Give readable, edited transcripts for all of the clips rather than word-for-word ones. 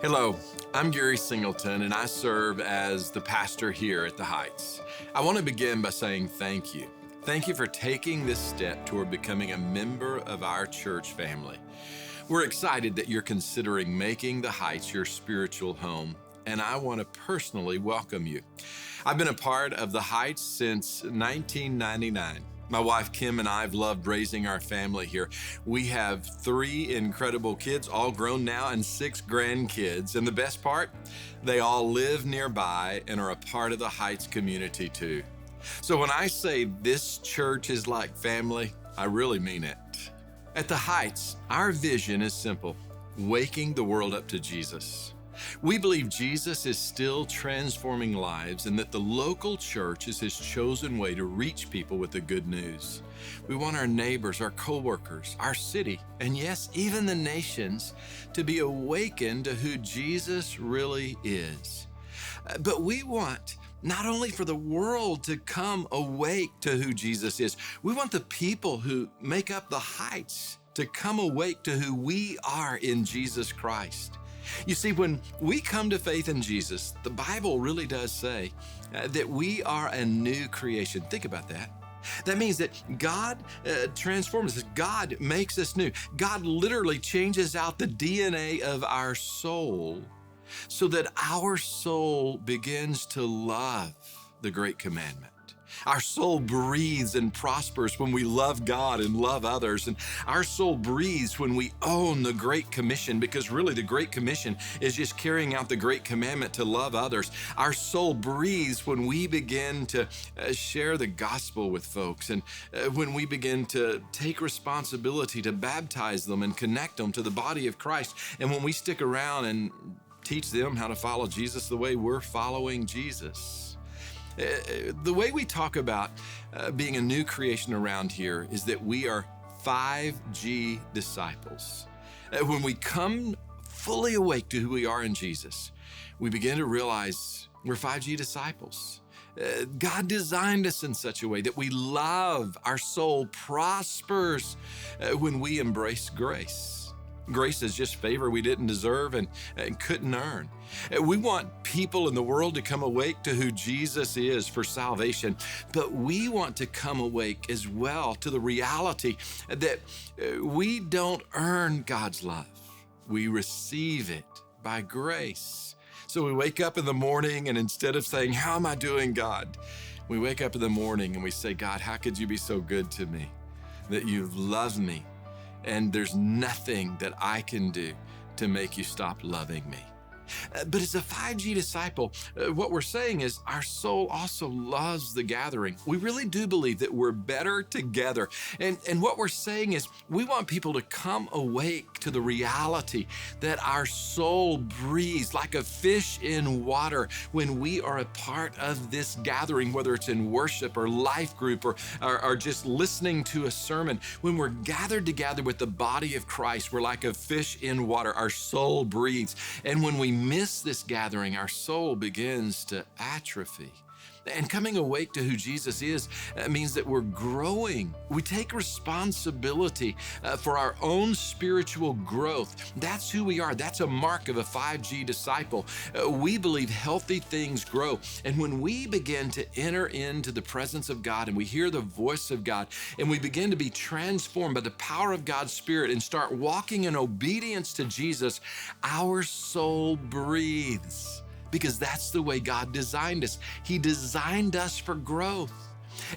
Hello, I'm Gary Singleton, and I serve as the pastor here at the Heights. I want to begin by saying thank you. Thank you for taking this step toward becoming a member of our church family. We're excited that you're considering making the Heights your spiritual home, and I want to personally welcome you. I've been a part of the Heights since 1999. My wife Kim and I have loved raising our family here. We have 3 incredible kids, all grown now, and 6 grandkids. And the best part, they all live nearby and are a part of the Heights community too. So when I say this church is like family, I really mean it. At the Heights, our vision is simple: waking the world up to Jesus. We believe Jesus is still transforming lives and that the local church is his chosen way to reach people with the good news. We want our neighbors, our coworkers, our city, and yes, even the nations to be awakened to who Jesus really is. But we want not only for the world to come awake to who Jesus is, we want the people who make up the Heights to come awake to who we are in Jesus Christ. You see, when we come to faith in Jesus, the Bible really does say that we are a new creation. Think about that. That means that God transforms us. God makes us new. God literally changes out the DNA of our soul so that our soul begins to love the great commandment. Our soul breathes and prospers when we love God and love others. And our soul breathes when we own the Great Commission, because really the Great Commission is just carrying out the Great Commandment to love others. Our soul breathes when we begin to share the gospel with folks, and when we begin to take responsibility to baptize them and connect them to the body of Christ, and when we stick around and teach them how to follow Jesus the way we're following Jesus. The way we talk about being a new creation around here is that we are 5G disciples. When we come fully awake to who we are in Jesus, we begin to realize we're 5G disciples. God designed us in such a way that we love, our soul prospers when we embrace grace. Grace is just favor we didn't deserve and couldn't earn. We want people in the world to come awake to who Jesus is for salvation, but we want to come awake as well to the reality that we don't earn God's love. We receive it by grace. So we wake up in the morning, and instead of saying, "How am I doing, God?" we wake up in the morning and we say, "God, how could you be so good to me, that you've loved me? And there's nothing that I can do to make you stop loving me." But as a 5G disciple, what we're saying is our soul also loves the gathering. We really do believe that we're better together. And what we're saying is we want people to come awake to the reality that our soul breathes like a fish in water when we are a part of this gathering, whether it's in worship or life group or just listening to a sermon. When we're gathered together with the body of Christ, we're like a fish in water. Our soul breathes. And when we miss this gathering, our soul begins to atrophy. And coming awake to who Jesus is means that we're growing. We take responsibility for our own spiritual growth. That's who we are. That's a mark of a 5G disciple. We believe healthy things grow. And when we begin to enter into the presence of God and we hear the voice of God and we begin to be transformed by the power of God's Spirit and start walking in obedience to Jesus, our soul breathes. Because that's the way God designed us. He designed us for growth.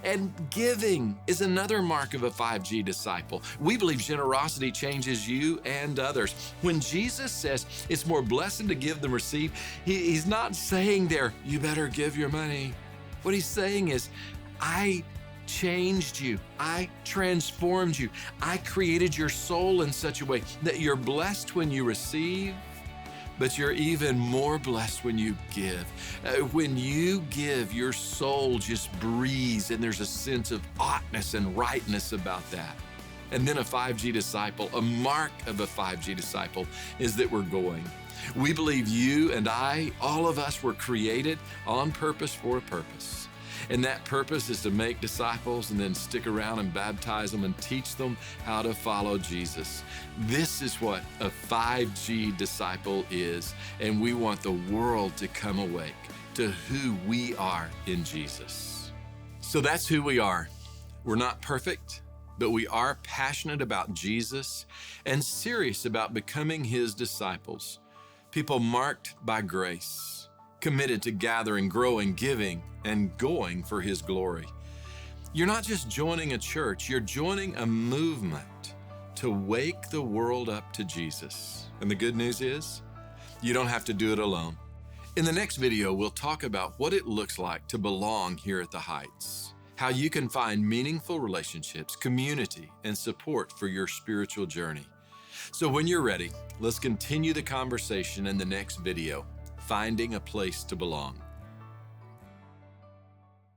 And giving is another mark of a 5G disciple. We believe generosity changes you and others. When Jesus says it's more blessed to give than receive, he's not saying there, you better give your money. What he's saying is, I changed you. I transformed you. I created your soul in such a way that you're blessed when you receive, but you're even more blessed when you give. When you give, your soul just breathes, and there's a sense of oughtness and rightness about that. And then a 5G disciple, a mark of a 5G disciple, is that we're going. We believe you and I, all of us, were created on purpose for a purpose. And that purpose is to make disciples and then stick around and baptize them and teach them how to follow Jesus. This is what a 5G disciple is, and we want the world to come awake to who we are in Jesus. So that's who we are. We're not perfect, but we are passionate about Jesus and serious about becoming his disciples. People marked by grace, committed to gathering, growing, giving, and going for his glory. You're not just joining a church, you're joining a movement to wake the world up to Jesus. And the good news is, you don't have to do it alone. In the next video, we'll talk about what it looks like to belong here at the Heights, how you can find meaningful relationships, community, and support for your spiritual journey. So when you're ready, let's continue the conversation in the next video, Finding a Place to Belong.